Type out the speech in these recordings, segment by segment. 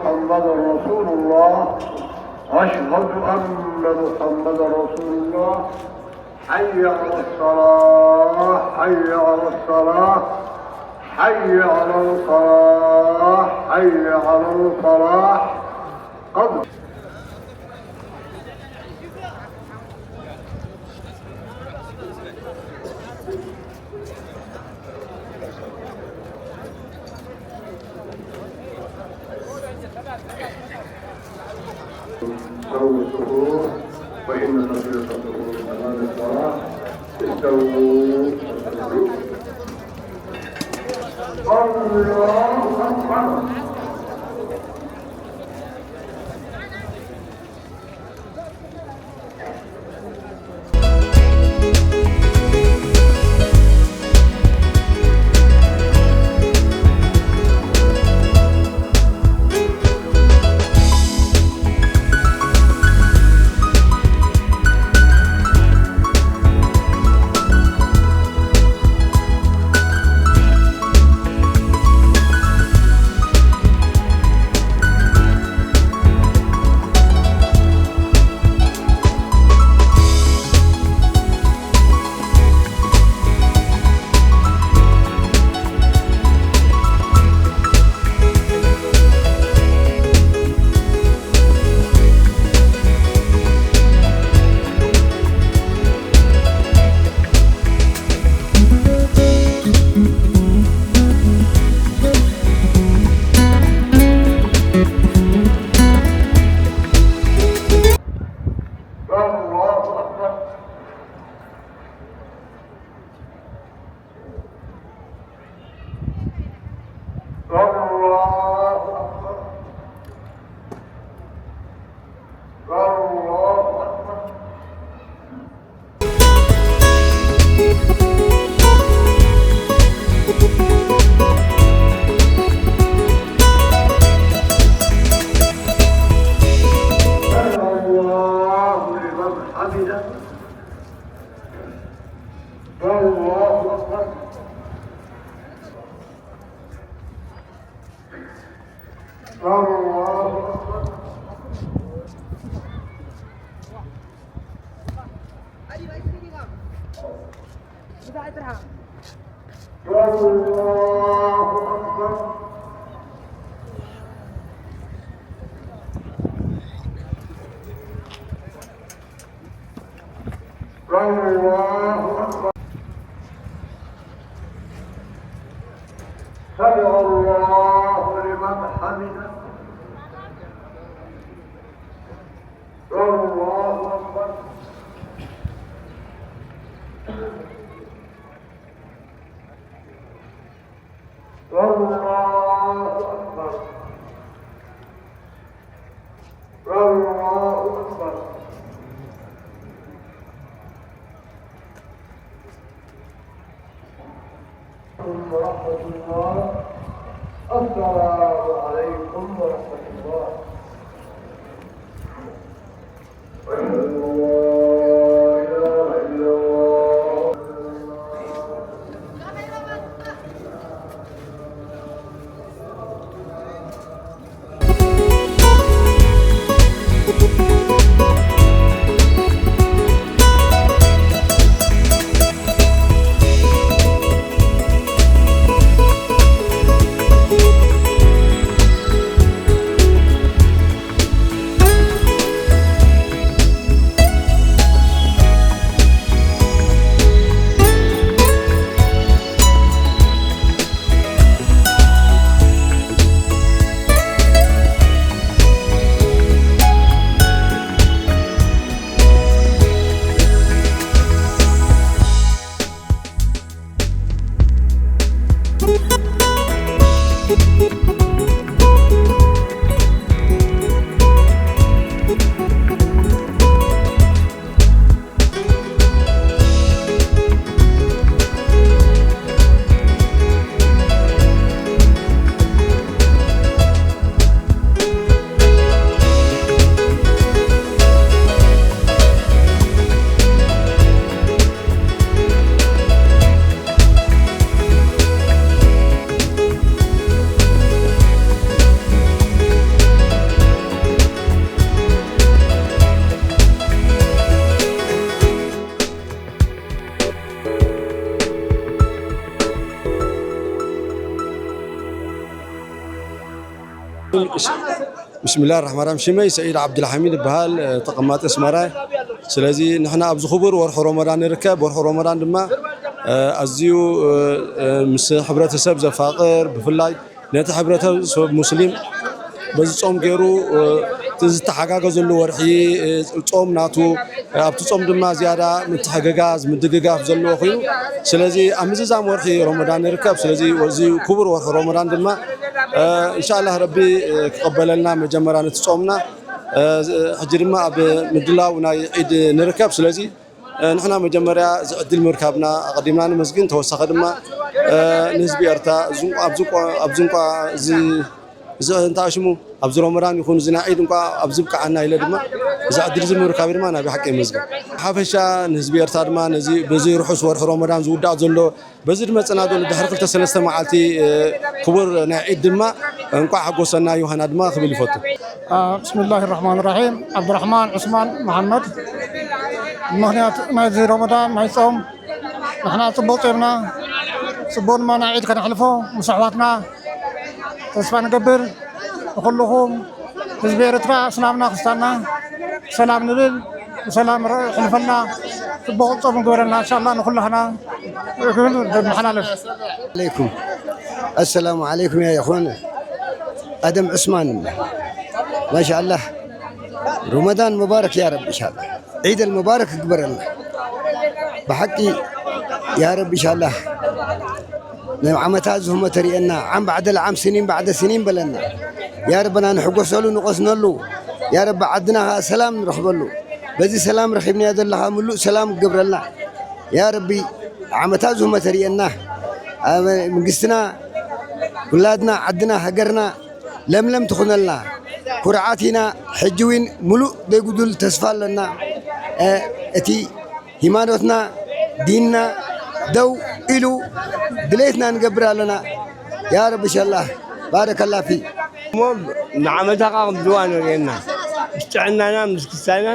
محمدا رسول الله أشهد أن محمدا رسول الله حي على الصلاة حي على الصلاة حي على الفلاح حي على الفلاح قد استووا الصفوف فإن تفريق الصفوف تمام الصلاة استووا الله أكبر سمع الله لمن حمده الله أكبر الله أكبر الله أكبر ورحمة الله السلام عليكم ورحمة الله بسم الله الرحمن الرحيم. شمي سيد عبد الحميد بهال تقمات اسمراي. سلازي نحن ابز خبر ورح رمضان نركب ورح رمضان دما ازيو مس حبرته سب زفاقر بفلاي نتا حبرته سب مسلم بز صوم غيرو تزتحقاقزلو ورحي صوم ناتو ابت صوم دما زياده متحقاقاز مدغغاف زلو خيو. سلازي امززام ورحي رمضان نركب. سلازي وزي كبر ورح رمضان دما ان شاء الله ربي قبلنا مجمرا نتصومنا حجرما بمدلاو ناي عيد نركب. سلازي نحنا مجمريا زعدل مركبنا قديمنا نمسكن توسخ دما نسبي ارتا ابزنقا زي انت اشمو ابز رمضان يكون زنا عيد انقا ابزبق عنا الى دما زعدل زي مركب دما نا بحق مسكن حفشا نسبي ارتا دما نزي بزي روحس ورح رمضان زودا زلو بزي دمصنا دول دحر 3 معالتي كبر نا عيد دما انقا حقوسنا يوحنا دما خبل يفوت. بسم الله الرحمن الرحيم. عبد الرحمن عثمان محمد. مهنيات نازي رمضان ما يصوم نحن صبوطنا صبون ما نعيد كنحلفو مسحواتنا تسفى نقبر وكلهم حزب إرتراء سلامنا خستانا سلام نبيل وسلام حلفنا صبوط صوم قبرنا إن شاء الله نخلهنا محنالف عليكم. السلام عليكم يا اخوانا. ادم عثمان ما شاء الله. رمضان مبارك يا رب ان شاء الله. عيد المبارك اكبر الله بحقي يا رب ان شاء الله. عمتازهم ترينا عم بعد العام سنين بعد سنين بلنا يا ربنا نحقسلو نقصنا له يا رب عدنا سلام نروح له بزي سلام رخيبني هذا الله ملو سلام قبر لنا يا ربي. عمتازهم ترينا من قستنا ولادنا عدنا هجرنا لم تخن لنا كرعاتنا حجوين ملو بيقولوا تسفال لنا اتي هيمانوتنا ديننا دو إلو دليتنا نقبر لنا يا رب إن شاء الله. بارك الله فيك. نعمتها قام دوان لنا استعنا نام مسكسانا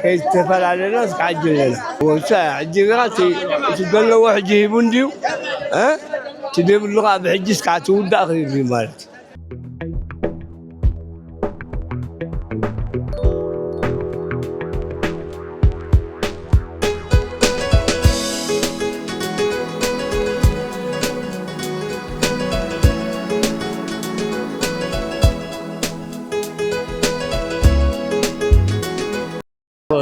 كي تفعل علينا سكعجل لنا وساعة جيراتي تقول له واحد يجيبون ديو تجيب اللغة بحجي سكعتو داخل في مالك.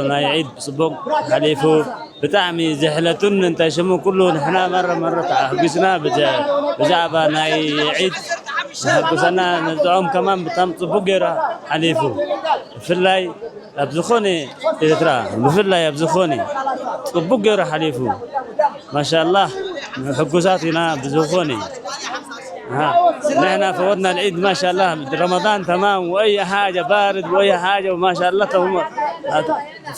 ناي عيد صبوق حليفو بتعمي زحلتون انت شمو كله نحنا مرة حقسنا بجعبة ناي عيد حقسنا ندعوم كمان بتعم صبوق غيره حليفو في الله ابزخوني ترى في الله ابزخوني صبوق غيره حليفو ما شاء الله حقوساتنا بزخوني نحن فوتنا العيد ما شاء الله رمضان تمام واي حاجه بارد واي حاجه وما شاء الله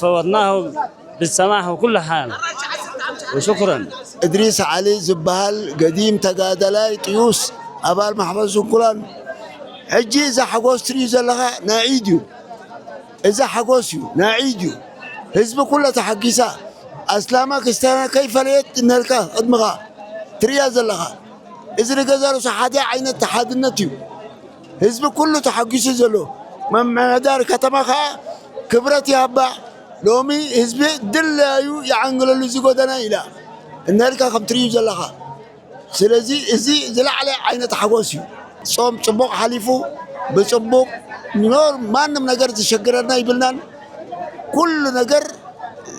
فوتناه بالسماح وكل حال وشكرا. ادريس علي زبال قديم تقادلاي طيوس ابال محمد سكولان حجي اذا حقوس تريز لها نعيديو اذا حقوسيو نعيديو حزب كله تحقيسا اسلامك استانا كيف ليت نلقى ادمغا تريز لها اذا جزارو صحادي عين اتحاد النتيو حزب كله تحقيس زلو من مدار كتمخا كبرت يا ابا لومي حزب دلايو يعنقلوا اللي زغودنا الى النلقى كم تريز لها سلازي ازي زل على عين تحقوسيو صوم صبوق حليفو بصبوق نور ما نم نجر تشكرنا يبلنا كل نجر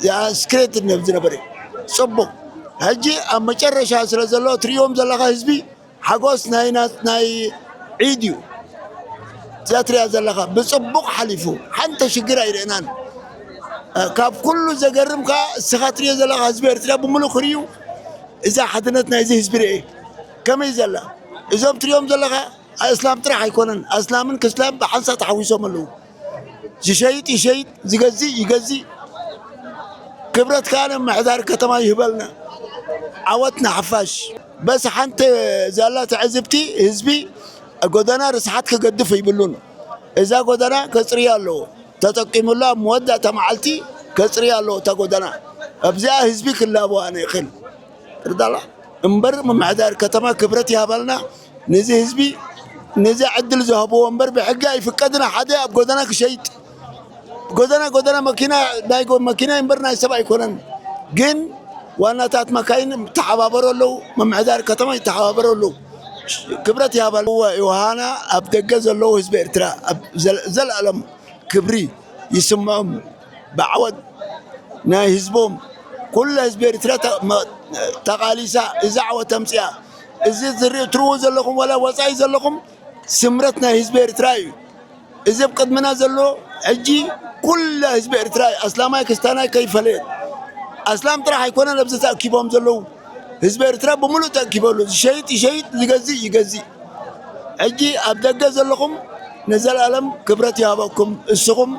يا سكريت نبذنا بري صبوق هجي اما مጨረሻ ስለዘለው ትሪዮም ዘለኻ ህዝቢ ሓጎስ ናይ عيديو ዛትሪያ ዘለኻ بصبوق حليفو حنت شجر አይደናን ካብ ኩሉ ዘገርምካ ስኻትሪዮ ዘለኻ ህዝቢ ኤርትራ ብምሉእ ክሪዩ እዛ ሓድነት ናይ ህዝቢ ርኤ ከመይ ዘላ እዞም ትሪዮም ዘለኻ እስላም ጥራሕ ኣይኮነን እስላምን ክስላም ብሓንሳ ተሓዊሶም ኣለዉ ዝሸይጥ ይሸይጥ ዝገዝእ ይገዝእ ክብረት ካነ ማሕዳር ከተማ ይህበልና عوتنا حفاش بس حنت زالات عزبتي حزبي غدانا رسحات كقدف يبلون اذا غدانا كسريا له تتقيم الله مودة معلتي كسريا له تغدانا ابزا حزبي كلابو انا يخل رضا الله امبر ممعدار كتما كبرت يهبلنا نزي حزبي نزع عدل ذهبوا ومبر بحقا يفقدنا حدا بقدنا كشيت قدنا ماكينة دايقو ماكينة يمبرنا يسبع يكونن جن وانا تات مكاين تحابروا له ممعدار كتما تحابروا له كبرت يا بال هو يوهانا ابدجز له حزب ارترا زل علم كبري يسمعهم بعود نا حزبهم كل حزب ارترا تقاليسا اذاعه وتمسيا اذا زري تروز لكم ولا وصاي زلكم سمرتنا حزب ارترا اذا بقدمنا زلو اجي كل حزب ارترا اسلامي كستانا كيف ليه اسلام ترى حيكون لبس تاكيبهم زلو حزب ارترا بملو تاكيبوا شهيد يغزي اجي ابدغ زلكم نزل علم كبرت يابكم السقم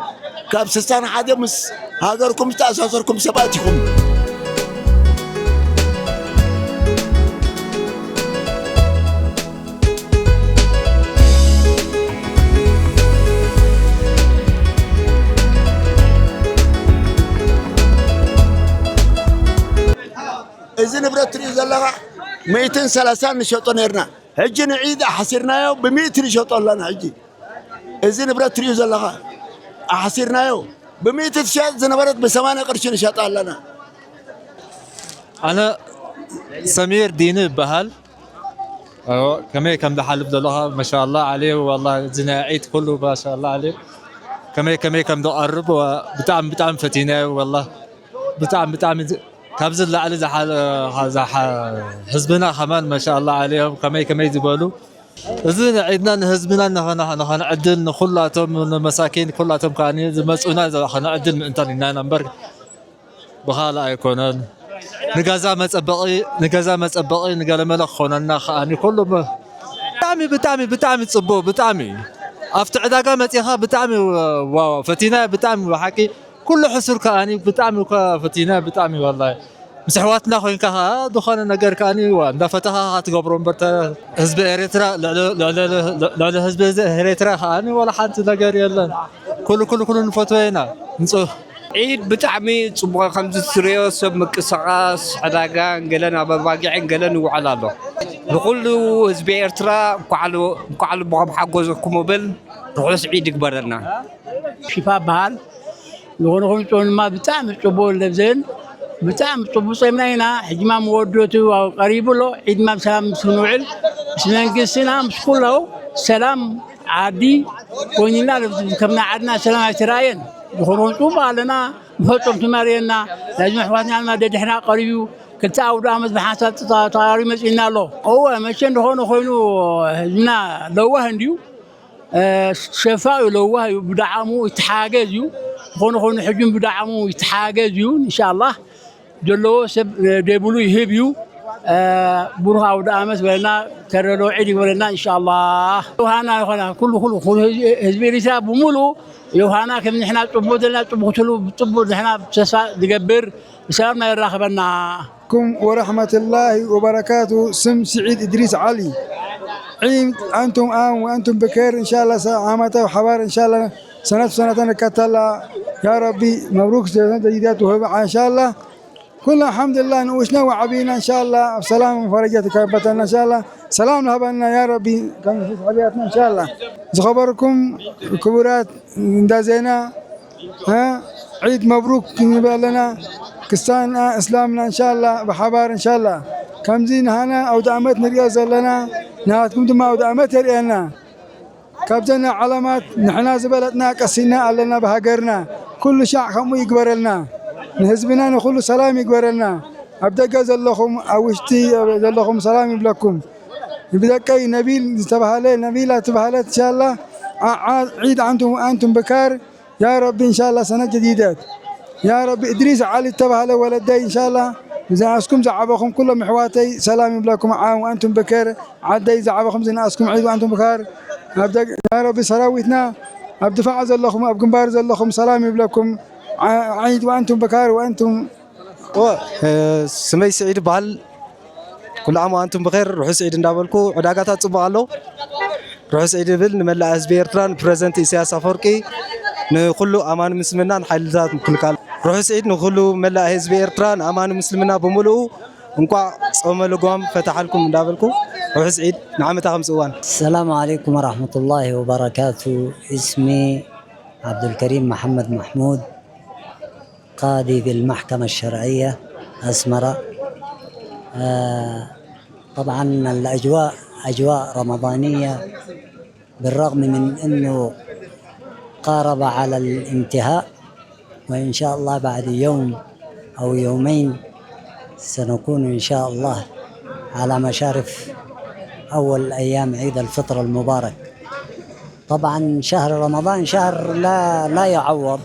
كابسستان حدا مس هاجركم تاساسركم سباتكم إذا نبرت ريز الله 230 نشطون هرنا هجي نعيد حسيرنا يو ب100 نشطون لنا هجي إذا نبرت ريز الله حسيرنا يو ب100 تشات زنبرت ب8 قرش نشطون لنا. أنا سمير ديني بهال كم ده حلف دلها ما شاء الله عليه والله زنا عيد كله ما شاء الله عليه كم ده قرب وبتعم فتينا والله بتعم كابز اللي على هذا حزبنا كمان ما شاء الله عليهم كما يزبالوا إذن عيدنا حزبنا نحن عدل كلاتهم المساكين كلاتهم كانوا مسؤولنا إذا نحن عدل من إنترنت نمبر بخالا يكونون نجازا مسبقي نقال ملك خوننا خاني كله بتعمي تصبو بتعمي أفتح دقة متيها بتعمي واو فتينا بتعمي وحكي كل حسر كاني بتعمل كفتينا بتعمل والله مسحواتنا خوين كها دخان نجار كاني وندفتها هتقبرون برتا حزب إريترا لا حزب إريترا خاني ولا حد نجار يلا كل نفتوينا نصو عيد بتعمي صبغ خمس سريو سب مكسقاس عداقان قالنا بباقعين قالنا وعلى الله نقول حزب إريترا قعلوا بغم حقوزكم وبل روح عيد كبرنا شفاء بحال نقول ما بتعمل صبول لبزين بتعمل صبول صيمنا حجما مودته وقريب له عيد ما سلام سنوعل سنان قصنا مش كله سلام عادي ونينا كمنا عدنا سلام اعتراين يخرون صوبا لنا بفطم تمارينا لازم حواتنا المادة احنا قريبو كنت أود أمد بحاسات طاري مسئلنا له هو مشان هون خوينو هنا لوه هنديو شفاء لوه بدعمو يتحاجزيو هون حجم بدعمو يتحاجزيو إن شاء الله جلو سب دبلو يهبيو بروها ودامس ولنا ترلو عيد ولنا إن شاء الله وهنا كل حزب رسالة بمولو يوهانا كم نحن طبودنا طبود نحن بسسا دقبر سلامنا يرحبنا عليكم ورحمة الله وبركاته. سم سعيد إدريس علي. عيد أنتم وأنتم بخير إن شاء الله عامته وحوار إن شاء الله سنة كتلا يا ربي مبروك سنة جديدات وهبة إن شاء الله كلنا الحمد لله نوشنا وعبينا إن شاء الله بسلام وفرجتك بتنا إن شاء الله سلام لهبنا يا ربي كم في حياتنا إن شاء الله خبركم كبرات دازينا عيد مبروك لنا كستان إسلامنا إن شاء الله بحبار إن شاء الله كم زين هنا أو دعمتنا رياض لنا نهاتكم دم أو دعمتها ريانا كابتنا علامات نحن زبلتنا كسينا لنا بهجرنا كل شيء خمو يكبر لنا نهزبنا نقول سلام يكبر لنا أبدأ جزا لكم أوشتي جزا لكم سلام لكم بدأ كي نبيل تبهله نبيلة تبهله إن شاء الله عيد أنتم بكار يا رب إن شاء الله سنة جديدة يا رب إدريس علي تبهله ولدي إن شاء الله زعسكم زعبكم كل محواتي سلام لكم عام وأنتم بكار عدي زعبكم زناسكم عيد وأنتم بكار أبدأ يا رب سراويتنا أبدأ فعز لكم أبكم بارز لكم سلام لكم عيد وأنتم بكار وأنتم سمي سعيد بحال كل عام وأنتم بخير. روح سعيد ندابلكو عداقات تصبح له روح سعيد بل نملا أسبيرتران بريزنت إسياس أفريقي نقولوا أمان مسلمنا نحل ذات كل كال روح سعيد نقولوا ملا أسبيرتران أمان مسلمنا بملؤ نقع صوم لقوم فتح لكم ندابلكو روح سعيد نعمتها 5 أوان. السلام عليكم ورحمة الله وبركاته. اسمي عبد الكريم محمد محمود، قاضي بالمحكمة الشرعية أسمرة. طبعا الأجواء أجواء رمضانية، بالرغم من أنه قارب على الانتهاء، وإن شاء الله بعد يوم أو يومين سنكون إن شاء الله على مشارف أول أيام عيد الفطر المبارك. طبعا شهر رمضان شهر لا يعوض،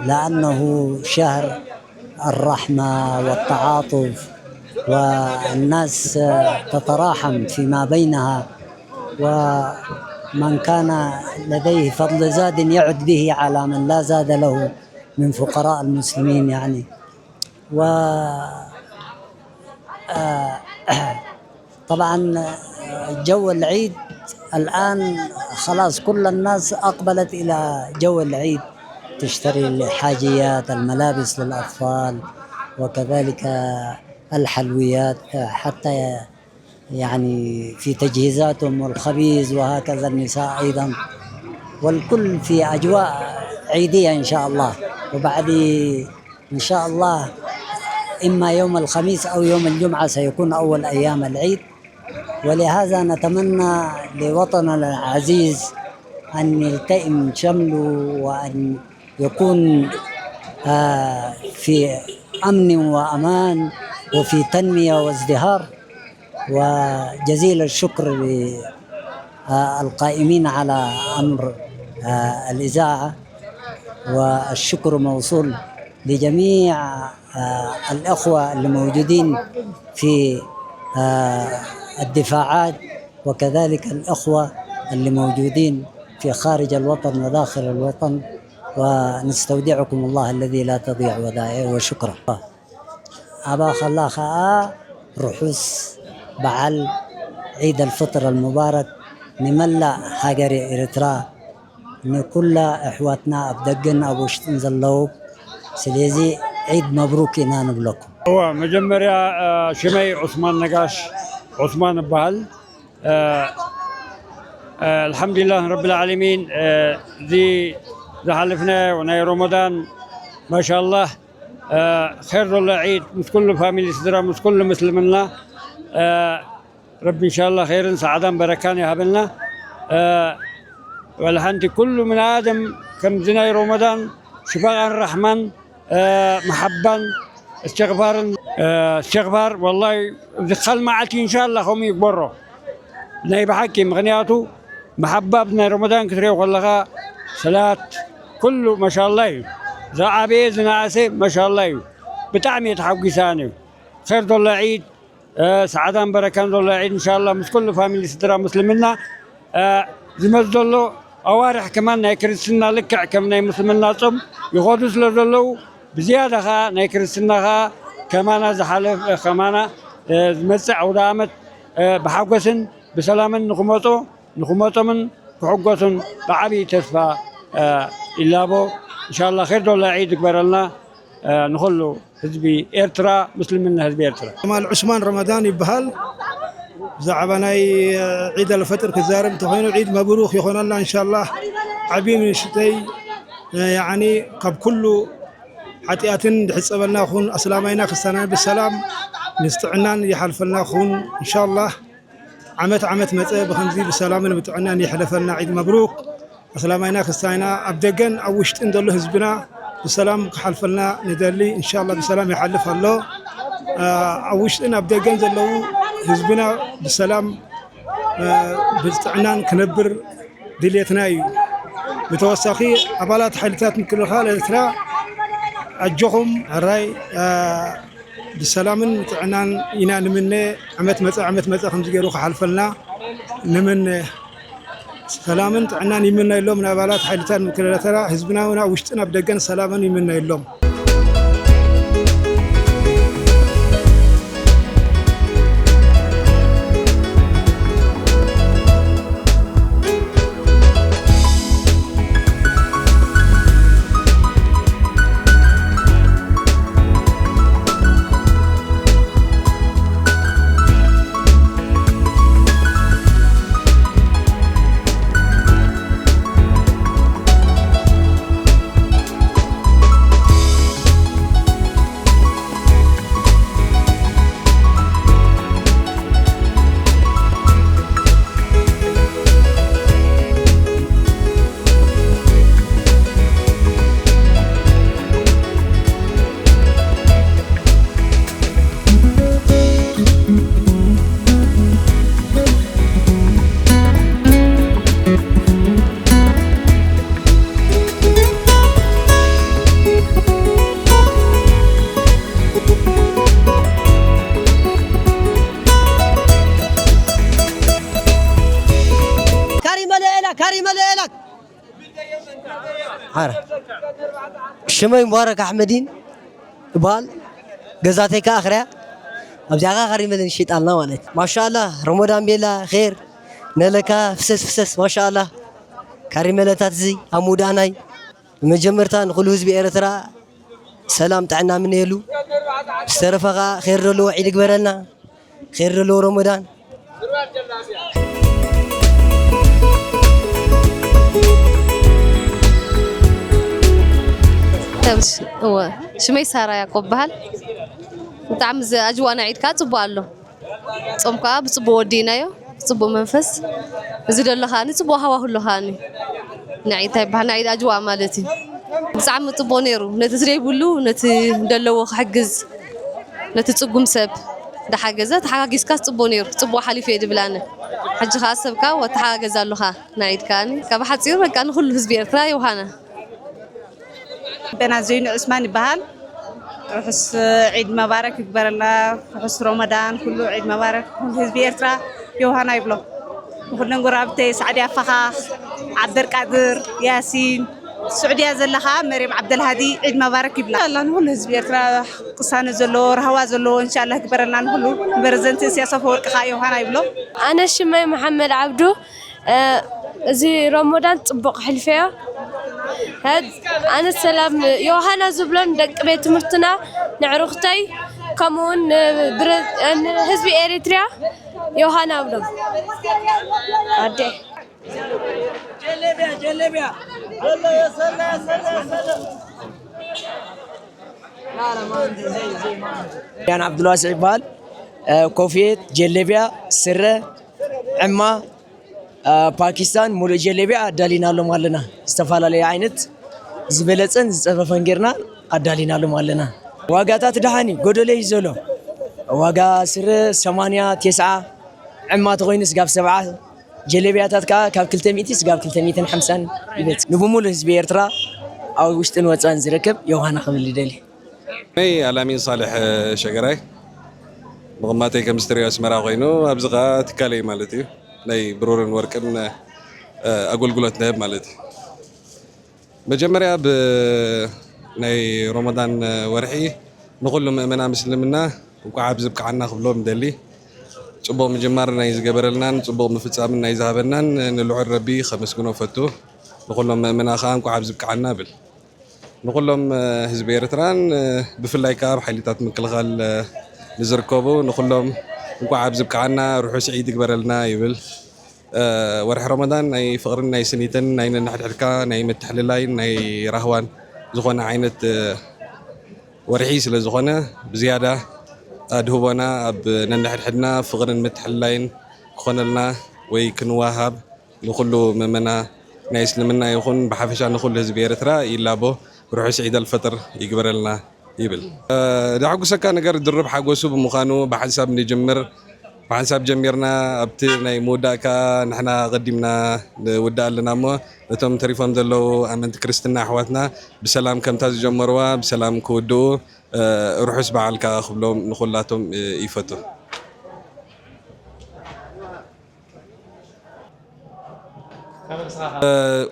لأنه شهر الرحمة والتعاطف، والناس تتراحم فيما بينها، ومن كان لديه فضل زاد يعد به على من لا زاد له من فقراء المسلمين يعني. و طبعا جو العيد الآن خلاص كل الناس أقبلت إلى جو العيد، تشتري الحاجيات، الملابس للأطفال، وكذلك الحلويات، حتى يعني في تجهيزاتهم والخبيز، وهكذا النساء أيضا، والكل في أجواء عيدية إن شاء الله. وبعد إن شاء الله إما يوم الخميس أو يوم الجمعة سيكون أول أيام العيد. ولهذا نتمنى لوطننا العزيز أن يلتئم شمله، وأن يكون في أمن وأمان وفي تنمية وازدهار. وجزيل الشكر للقائمين على أمر الإذاعة، والشكر موصول لجميع الأخوة اللي موجودين في الدفاعات، وكذلك الأخوة اللي موجودين في خارج الوطن وداخل الوطن، ونستودعكم الله الذي لا تضيع ودائعه. وشكرا. أبا خلاخا رحوس بعل عيد الفطر المبارك نملا هاجري إريترا نكل إخواتنا أبدقن أبو شتنزلو سليزي عيد مبروك إنا نبلكم. هو مجمريا شمي عثمان نقاش عثمان بهال. الحمد لله رب العالمين. ذي حلفنا وناي رمضان ما شاء الله خير الله عيد مش كل فاميلي صدرا مش كل مسلمنا. رب إن شاء الله خير سعادة بركان يهبلنا. والحمد كل من آدم كم زناي رمضان شفاء الرحمن محبا استغفار والله دخل معتي إن شاء الله هم يكبروا نايب حكيم غنياته محبة بنا رمضان كتير والله صلاة كله ما شاء الله زعابي زناسي ما شاء الله بتعمي تحقي ثاني خير الله عيد سعادة بركان الله عيد إن شاء الله مش كل فاميلي سترا مسلمنا زمزدلو أوارح كمان نايكرسنا لك كمان مسلمنا صم يغادس لزلو بزيادة خا نايكرسنا خا كمان زحلف كمان مسع ودامت بحقوسن بسلام نخمطو من بحقوسن بعبي تسفى إلا بو إن شاء الله خير الله عيد كبر لنا نخلو حزبي إرترا مسلمنا حزبي إرترا. مال عثمان رمضان بهال زعبناي عيد الفطر كزارم تخينوا عيد مبروك يخون الله إن شاء الله عبين من شتي يعني قبل كله حتياتن حسبنا خون أسلامينا خسنا بالسلام نستعنان يحلفنا خون إن شاء الله عمت متى بخنزي بالسلام نمتعنان يحلفنا عيد مبروك أسلامينا خسنا أبدجن أوشت إن دله حزبنا بالسلام حلفنا ندلي إن شاء الله بالسلام يحلف الله أوشت إن أبدجن زلوا حزبنا بالسلام باستعنان كنبر دليتناي متوسخي أبالات حالتات من كل خالة ترى أجهم الرأي بالسلام متعنان ينال منه عمت متى خمس جروح حلفنا نمن سلام تعنان يمنا اللوم من أبالات حالتات من كل ترى حزبنا هنا وشتنا بدقن سلاما يمنا اللوم. عارف شمي مبارك أحمدين بال جزاتك آخرة أبجاغا خريمة نشيط الله والد ما شاء الله رمضان بيلا خير نلكا فسس ما شاء الله كريمة لتاتزي أموداناي مجمرتان نقول حزب إرترا سلام تعنا من يلو استرفقا خير له عيد كبرنا خير له رمضان هو شمي سارة يعقوب بهال تعمز أجوانا عيد كات صبوا له صمكا بصبوا ودينا يو صبوا منفس زيد الله خاني صبوا هوا هلو خاني نعيد هاي بهال نعيد أجواء مالتي زعم صبوا نيرو نتسري بلو دلو حجز نتتصقم سب ده حجزات حاجز كاس صبوا نيرو صبوا حلي في بلانا حج خاصة بكا وتحاجز له خا نعيد كاني كبحث يصير كان كل حزب إرتراي وهنا بنا زين عثمان بهال حس عيد مبارك يكبر لنا حس رمضان كله عيد مبارك حزب إرترا يوهانا يبلو وخلنا نقرابتي سعدي فخاخ عبد القادر ياسين السعودية زلخا مريم عبد الهادي عيد مبارك يبلا الله نقول حزب إرترا قصان زلو رهوا زلو إن شاء الله يكبر لنا نقول برزنتي سياسة فوق خا يوهانا يبلو أنا شمي محمد عبدو زي رمضان طبق حلفية هاد أنا السلام يوهانا زبلون دق بيت مرتنا نعرختي كمون برد حزب إريتريا يوهانا أبلغ أدي جلبيا الله يسلم أنا عبد الواسع عبال كوفيت جلبيا سرة عما باكستان مول جلبيا أدالينا له مالنا استفعل عليه عينت زبلتن زفافن غيرنا أدالينا له مالنا واقعات دهاني قدولي يزولو واقع سر 8 9 عما تغينس قاب 7 جلبياتات كاب كلتا ميتيس قاب كلتا ميتين حمسان يبت نبومول حزب إرترا أو وشتن وطان زركب يوهانا خمل دالي أي علامين صالح شجراي مغماتي كمستريو اسمرا غينو أبزغا تكالي مالتي ناي برورن وركن أقول قلت نهب مالتي مجمريا ب ناي رمضان ورحي نقول له مؤمنا مسلمنا وكعب زبك عنا خبلو مدلي صبو مجمر ناي زغبرلنا صبو مفصام ناي زهبنا نلعو الربي خمس كنو فتو نقول لهم مؤمنا خان كعب زبك عنا بل نقول لهم حزب إرتران بفلاي كاب حيلتات من كلغال نزركوبو نقول لهم كعب زبك عنا روحوا سعيد كبرلنا يبل ورح رمضان أي فقرنا أي سنيتن أي نحد حركة أي متحللاين أي رهوان زخنا عينة ورحيس لزخنا بزيادة أدهونا أب نحد حدنا فقرن متحللاين خنا لنا ويكن واهب نخلو ممنا نايس لمنا يخون بحفش عن نخل حزب إرترا يلابو روح سعيد الفطر يكبر لنا يبل دعوك سكا نقر درب حقوسو بمخانو بحساب نجمر بحساب جميرنا أبتنا مودا كا نحنا قدمنا ودا لنا مو نتوم تريفهم دلو أمنت كريستنا حواتنا بسلام كم تاز جمروا بسلام كودو روح سبع الكا خبلهم نخلاتهم يفتو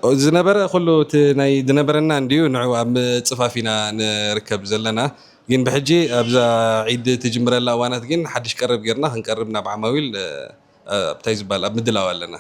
زنبر خلو تناي دنبرنا نديو نعو أم تصفافينا نركب زلنا جين بحجي أبزا عيد تجمر الأوانات جين حدش قرب غيرنا هنقربنا بعماويل بتايز بال أبدلا ولنا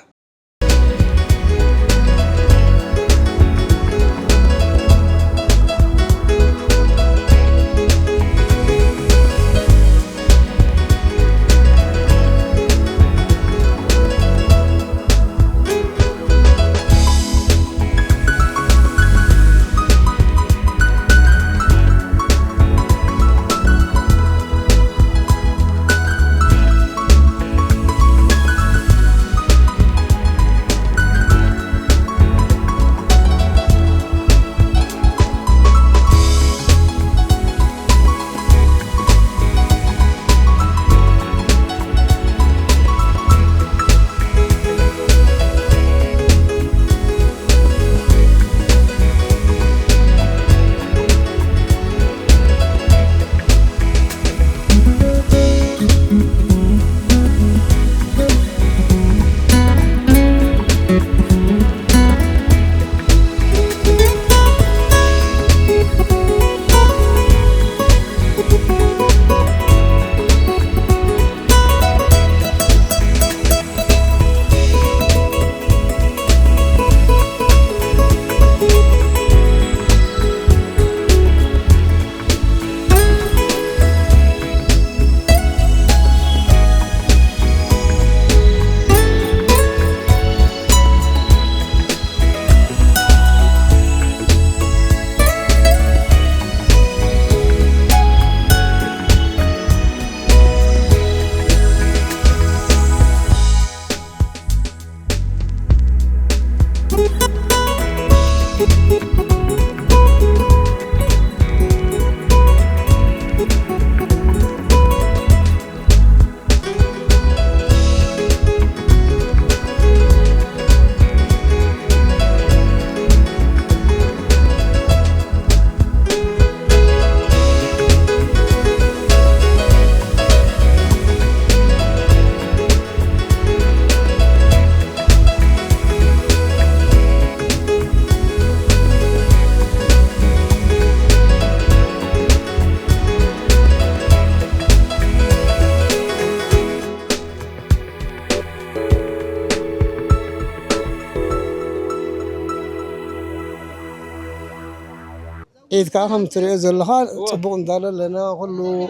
عيد كاخم تري زلخا صبوق ندال لنا كله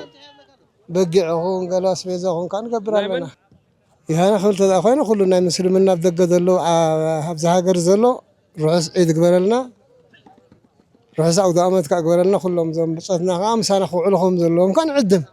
بقعهم قال اسبيزهم كان قبر لنا يانا خلت اخوينا كلنا مسلمنا بدق زلو حبز هاجر زلو روح عيد قبرلنا روح سعود امت كقبرلنا كلهم زم بصتنا خامس انا خو لهم زلهم كان عدم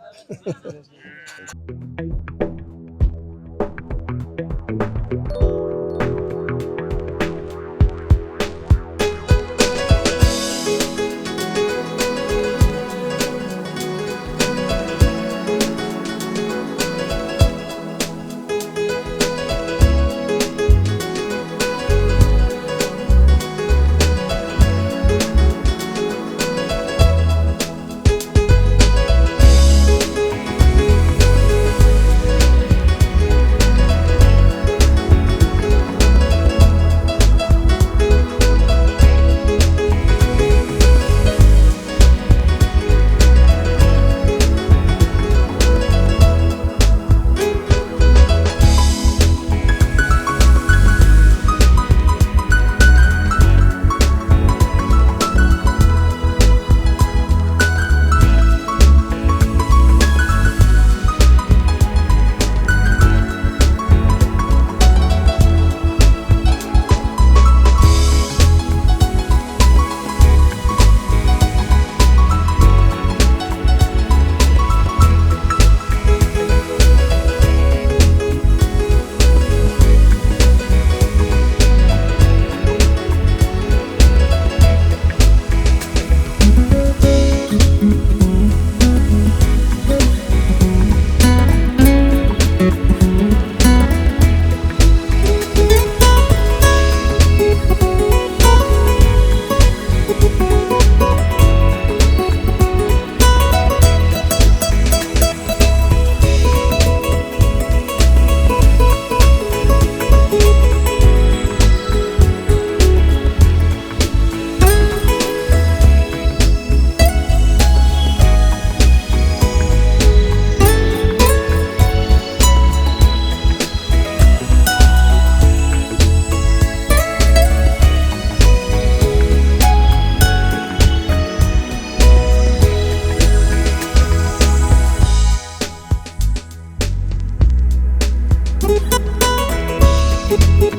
Thank you.